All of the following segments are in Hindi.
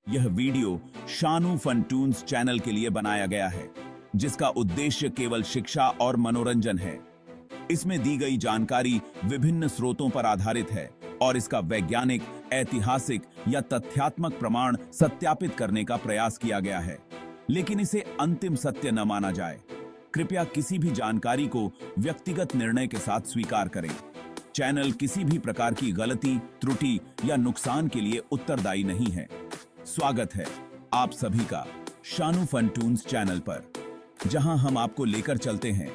यह वीडियो शानू फनटून्स चैनल के लिए बनाया गया है, जिसका उद्देश्य केवल शिक्षा और मनोरंजन है। इसमें दी गई जानकारी विभिन्न स्रोतों पर आधारित है और इसका वैज्ञानिक, ऐतिहासिक या तथ्यात्मक प्रमाण सत्यापित करने का प्रयास किया गया है, लेकिन इसे अंतिम सत्य न माना जाए। कृपया किसी भी जानकारी को व्यक्तिगत निर्णय के साथ स्वीकार करें। चैनल किसी भी प्रकार की गलती, त्रुटि या नुकसान के लिए उत्तरदायी नहीं है। स्वागत है आप सभी का शानू फनटून्स चैनल पर, जहां हम आपको लेकर चलते हैं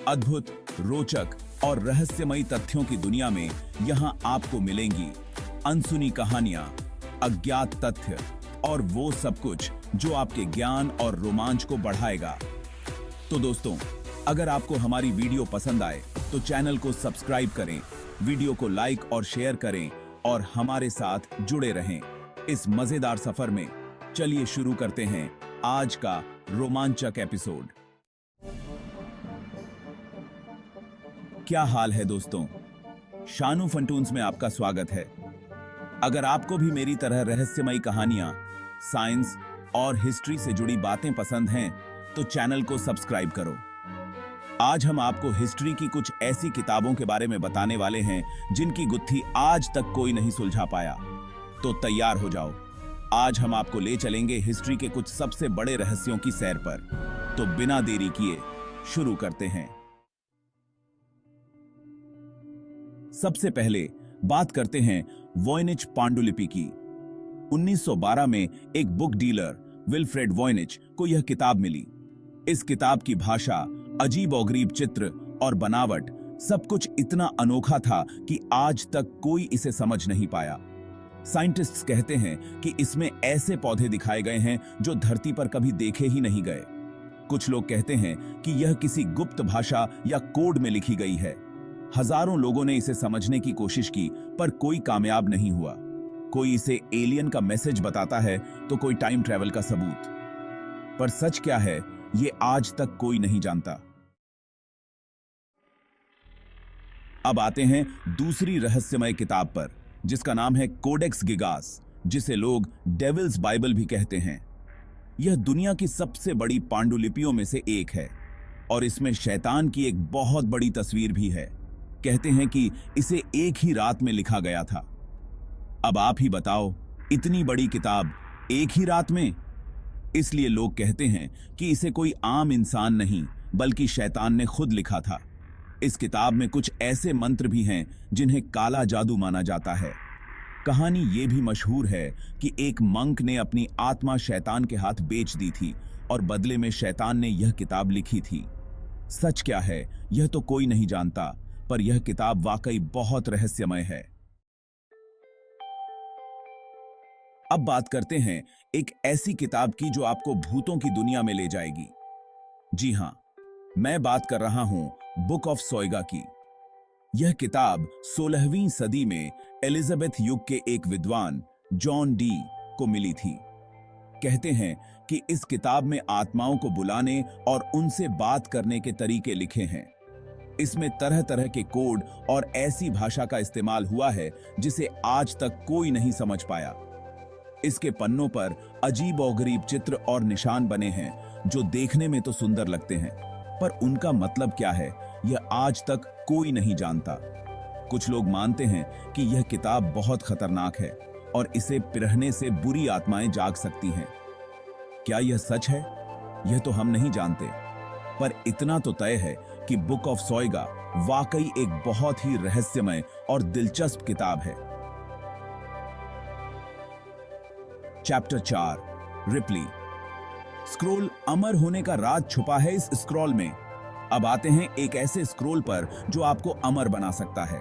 अद्भुत, रोचक और रहस्यमयी तथ्यों की दुनिया में। यहां आपको मिलेंगी अनसुनी कहानियां, अज्ञात तथ्य और वो सब कुछ जो आपके ज्ञान और रोमांच को बढ़ाएगा। तो दोस्तों, अगर आपको हमारी वीडियो पसंद आए तो चैनल को सब्सक्राइब करें, वीडियो को लाइक और शेयर करें और हमारे साथ जुड़े रहें इस मजेदार सफर में। चलिए शुरू करते हैं आज का रोमांचक एपिसोड। क्या हाल है दोस्तों? शानू फनटून्स में आपका स्वागत है। अगर आपको भी मेरी तरह रहस्यमयी कहानियां, साइंस और हिस्ट्री से जुड़ी बातें पसंद हैं तो चैनल को सब्सक्राइब करो। आज हम आपको हिस्ट्री की कुछ ऐसी किताबों के बारे में बताने वाले हैं जिनकी गुत्थी आज तक कोई नहीं सुलझा पाया। तो तैयार हो जाओ, आज हम आपको ले चलेंगे हिस्ट्री के कुछ सबसे बड़े रहस्यों की सैर पर। तो बिना देरी किए शुरू करते हैं। सबसे पहले बात करते हैं वॉयनिच पांडुलिपि की। 1912 में एक बुक डीलर विल्फ्रेड वॉयनिच को यह किताब मिली। इस किताब की भाषा, अजीबोगरीब चित्र और बनावट, सब कुछ इतना अनोखा था कि आज तक कोई इसे समझ नहीं पाया। साइंटिस्ट्स कहते हैं कि इसमें ऐसे पौधे दिखाए गए हैं जो धरती पर कभी देखे ही नहीं गए। कुछ लोग कहते हैं कि यह किसी गुप्त भाषा या कोड में लिखी गई है। हजारों लोगों ने इसे समझने की कोशिश की, पर कोई कामयाब नहीं हुआ। कोई इसे एलियन का मैसेज बताता है तो कोई टाइम ट्रैवल का सबूत। पर सच क्या है, ये आज तक कोई नहीं जानता। अब आते हैं दूसरी रहस्यमय किताब पर, जिसका नाम है कोडेक्स गिगास, जिसे लोग डेविल्स बाइबल भी कहते हैं। यह दुनिया की सबसे बड़ी पांडुलिपियों में से एक है और इसमें शैतान की एक बहुत बड़ी तस्वीर भी है। कहते हैं कि इसे एक ही रात में लिखा गया था। अब आप ही बताओ, इतनी बड़ी किताब एक ही रात में? इसलिए लोग कहते हैं कि इसे कोई आम इंसान नहीं बल्कि शैतान ने खुद लिखा था। इस किताब में कुछ ऐसे मंत्र भी हैं जिन्हें काला जादू माना जाता है। कहानी ये भी मशहूर है कि एक मंक ने अपनी आत्मा शैतान के हाथ बेच दी थी और बदले में शैतान ने यह किताब लिखी थी। सच क्या है यह तो कोई नहीं जानता, पर यह किताब वाकई बहुत रहस्यमय है। अब बात करते हैं एक ऐसी किताब की जो आपको भूतों की दुनिया में ले जाएगी। जी हां, मैं बात कर रहा हूं बुक ऑफ सोयगा की। यह किताब 16वीं सदी में एलिजाबेथ युग के एक विद्वान जॉन डी को मिली थी। कहते हैं कि इस किताब में आत्माओं को बुलाने और उनसे बात करने के तरीके लिखे हैं। इसमें तरह तरह के कोड और ऐसी भाषा का इस्तेमाल हुआ है जिसे आज तक कोई नहीं समझ पाया। इसके पन्नों पर अजीबोगरीब चित्र और निशान बने हैं जो देखने में तो सुंदर लगते हैं, पर उनका मतलब क्या है यह आज तक कोई नहीं जानता। कुछ लोग मानते हैं कि यह किताब बहुत खतरनाक है और इसे पढ़ने से बुरी आत्माएं जाग सकती हैं। क्या यह सच है? यह तो हम नहीं जानते, पर इतना तो तय है कि बुक ऑफ सोयगा वाकई एक बहुत ही रहस्यमय और दिलचस्प किताब है। Chapter 4, replay. स्क्रोल अमर होने का राज छुपा है इस स्क्रॉल में। अब आते हैं एक ऐसे स्क्रोल पर जो आपको अमर बना सकता है।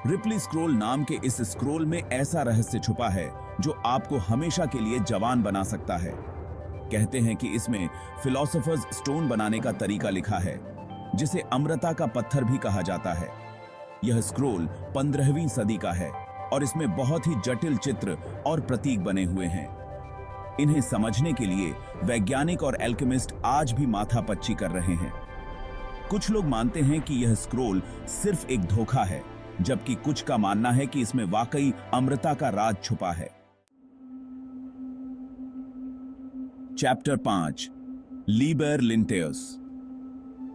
रिप्ली स्क्रोल नाम के इस स्क्रोल में ऐसा रहस्य छुपा है जो आपको हमेशा के लिए जवान बना सकता है। कहते हैं कि इसमें फिलोसोफर्स स्टोन बनाने का तरीका लिखा है, जिसे अमृता का पत्थर भी कहा जाता है। यह स्क्रोल 15वीं सदी का है और इसमें बहुत ही जटिल चित्र और प्रतीक बने हुए हैं। इन्हें समझने के लिए वैज्ञानिक और एल्केमिस्ट आज भी माथापच्ची कर रहे हैं। कुछ लोग मानते हैं कि यह स्क्रोल सिर्फ एक धोखा है, जबकि कुछ का मानना है कि इसमें वाकई अमृता का राज छुपा है। चैप्टर 5 लीबर लिंटेयस,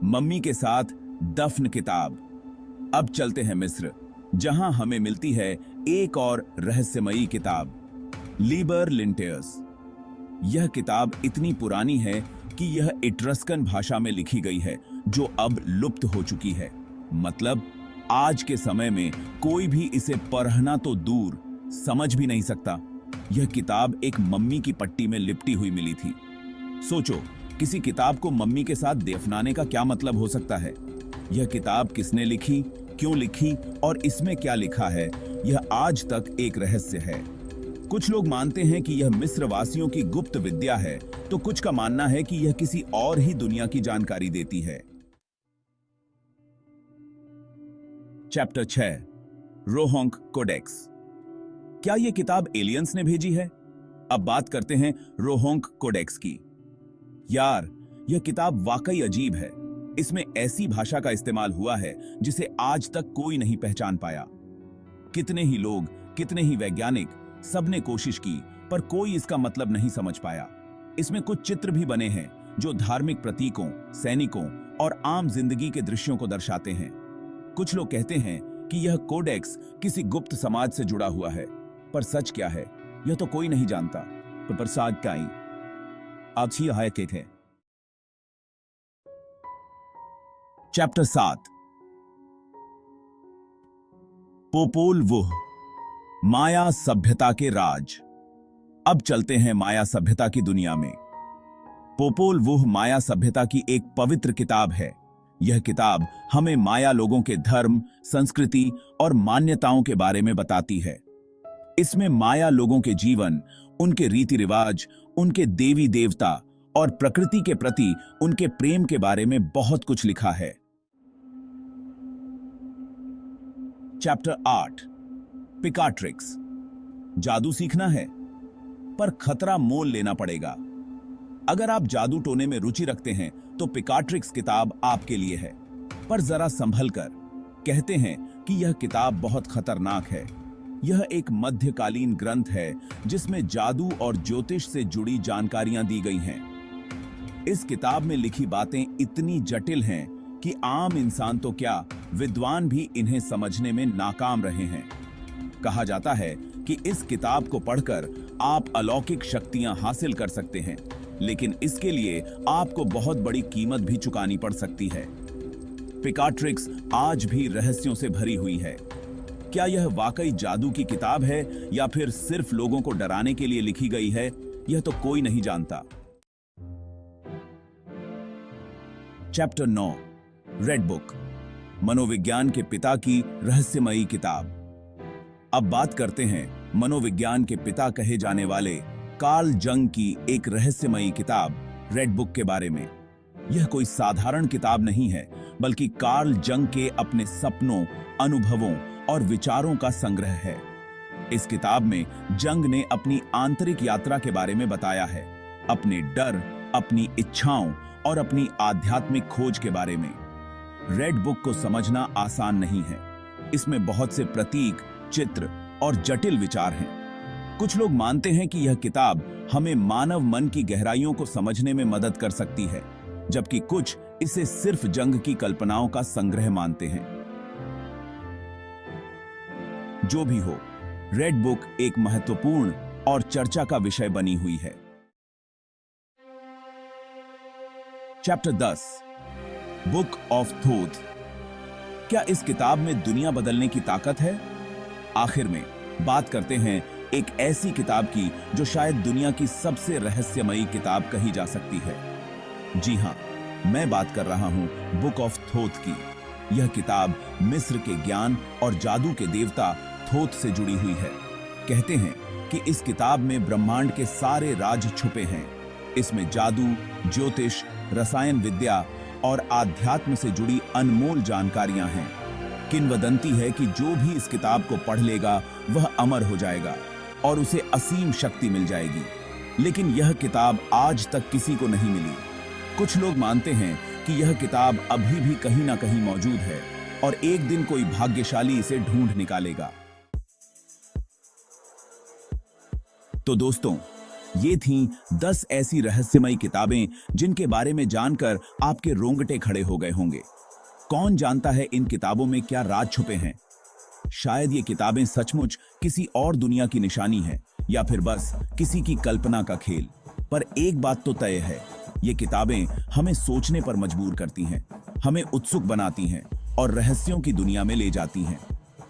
मम्मी के साथ दफन किताब। अब चलते हैं मिस्र, जहां हमें मिलती है एक और रहस्यमयी किताब, लीबर लिंटेयस। यह किताब इतनी पुरानी है कि यह इट्रस्कन भाषा में लिखी गई है, जो अब लुप्त हो चुकी है। मतलब आज के समय में कोई भी इसे पढ़ना तो दूर, समझ भी नहीं सकता। यह किताब एक मम्मी की पट्टी में लिपटी हुई मिली थी। सोचो, किसी किताब को मम्मी के साथ दफनाने का क्या मतलब हो सकता है? यह किताब किसने लिखी, क्यों लिखी और इसमें क्या लिखा है, यह आज तक एक रहस्य है। कुछ लोग मानते हैं कि यह मिस्र वासियों की गुप्त विद्या है, तो कुछ का मानना है कि यह किसी और ही दुनिया की जानकारी देती है। Chapter 6 Rohonc Codex. क्या यह किताब एलियंस ने भेजी है? अब बात करते हैं रोहोंक कोडेक्स की। यार, यह किताब वाकई अजीब है। इसमें ऐसी भाषा का इस्तेमाल हुआ है जिसे आज तक कोई नहीं पहचान पाया। कितने ही लोग, कितने ही वैज्ञानिक, सबने कोशिश की, पर कोई इसका मतलब नहीं समझ पाया। इसमें कुछ चित्र भी बने हैं जो धार्मिक प्रतीकों, सैनिकों और आम जिंदगी के दृश्यों को दर्शाते हैं। कुछ लोग कहते हैं कि यह कोडेक्स किसी गुप्त समाज से जुड़ा हुआ है, पर सच क्या है यह तो कोई नहीं जानता। तो प्रसाद काई अच्छी हायकेक है। चैप्टर 7 पोपोल वुह, माया सभ्यता के राज। अब चलते हैं माया सभ्यता की दुनिया में। पोपोल वुह माया सभ्यता की एक पवित्र किताब है। यह किताब हमें माया लोगों के धर्म, संस्कृति और मान्यताओं के बारे में बताती है। इसमें माया लोगों के जीवन, उनके रीति रिवाज, उनके देवी देवता और प्रकृति के प्रति उनके प्रेम के बारे में बहुत कुछ लिखा है। चैप्टर 8 पिकाट्रिक्स। जादू सीखना है, पर खतरा मोल लेना पड़ेगा। अगर आप जादू टोने में रुचि रखते हैं तो पिकाट्रिक्स किताब आपके लिए है, पर जरा संभल कर। कहते हैं कि यह किताब बहुत खतरनाक है। यह एक मध्यकालीन ग्रंथ है जिसमें जादू और ज्योतिष से जुड़ी जानकारियां दी गई हैं। इस किताब में लिखी बातें इतनी जटिल हैं कि आम इंसान तो क्या, विद्वान भी इन्हें समझने में नाकाम रहे हैं। कहा जाता है कि इस किताब को पढ़कर आप अलौकिक शक्तियां हासिल कर सकते हैं, लेकिन इसके लिए आपको बहुत बड़ी कीमत भी चुकानी पड़ सकती है। पिकाट्रिक्स आज भी रहस्यों से भरी हुई है। क्या यह वाकई जादू की किताब है या फिर सिर्फ लोगों को डराने के लिए लिखी गई है, यह तो कोई नहीं जानता। चैप्टर 9 रेड बुक, मनोविज्ञान के पिता की रहस्यमयी किताब। अब बात करते हैं मनोविज्ञान के पिता कहे जाने वाले कार्ल जंग की एक रहस्यमयी किताब रेड बुक के बारे में। यह कोई साधारण किताब नहीं है, बल्कि कार्ल जंग के अपने सपनों, अनुभवों और विचारों का संग्रह है। इस किताब में जंग ने अपनी आंतरिक यात्रा के बारे में बताया है, अपने डर, अपनी इच्छाओं और अपनी आध्यात्मिक खोज के बारे में। रेड बुक को समझना आसान नहीं है। इसमें बहुत से प्रतीक, चित्र और जटिल विचार हैं। कुछ लोग मानते हैं कि यह किताब हमें मानव मन की गहराइयों को समझने में मदद कर सकती है, जबकि कुछ इसे सिर्फ जंग की कल्पनाओं का संग्रह मानते हैं। जो भी हो, रेड बुक एक महत्वपूर्ण और चर्चा का विषय बनी हुई है। Chapter 10 book of थोथ। क्या इस किताब में दुनिया बदलने की ताकत है? आखिर में बात करते हैं एक ऐसी किताब की जो शायद दुनिया की सबसे रहस्यमयी किताब कही जा सकती है। जी हां, मैं बात कर रहा हूं बुक ऑफ थोथ की। यह किताब मिस्र के ज्ञान और जादू के देवता थोथ से जुड़ी हुई है। कहते हैं कि इस किताब में ब्रह्मांड के सारे राज छुपे हैं। इसमें जादू, ज्योतिष, रसायन विद्या और आध्यात्म से जुड़ी अनमोल जानकारियां हैं। किंवदंती है कि जो भी इस किताब को पढ़ लेगा वह अमर हो जाएगा और उसे असीम शक्ति मिल जाएगी। लेकिन यह किताब आज तक किसी को नहीं मिली। कुछ लोग मानते हैं कि यह किताब अभी भी कहीं ना कहीं मौजूद है और एक दिन कोई भाग्यशाली इसे ढूंढ निकालेगा। तो दोस्तों, ये थीं 10 ऐसी रहस्यमयी किताबें जिनके बारे में जानकर आपके रोंगटे खड़े हो गए होंगे। कौन जानता है इन किताबों में क्या राज छुपे हैं? शायद ये किताबें सचमुच किसी और दुनिया की निशानी है या फिर बस किसी की कल्पना का खेल। पर एक बात तो तय है, ये किताबें हमें सोचने पर मजबूर करती हैं, हमें उत्सुक बनाती हैं और रहस्यों की दुनिया में ले जाती हैं।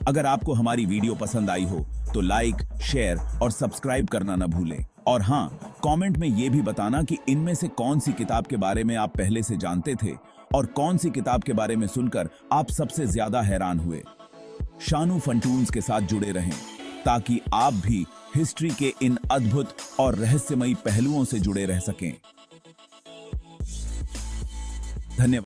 अगर आपको हमारी वीडियो पसंद आई हो तो लाइक, शेयर और सब्सक्राइब करना न भूलें। और हाँ, कमेंट में ये भी बताना कि इनमें से कौन सी किताब के बारे में आप पहले से जानते थे और कौन सी किताब के बारे में सुनकर आप सबसे ज्यादा हैरान हुए। शानू फंटून्स के साथ जुड़े रहें ताकि आप भी हिस्ट्री के इन अद्भुत और रहस्यमयी पहलुओं से जुड़े रह सकें। धन्यवाद।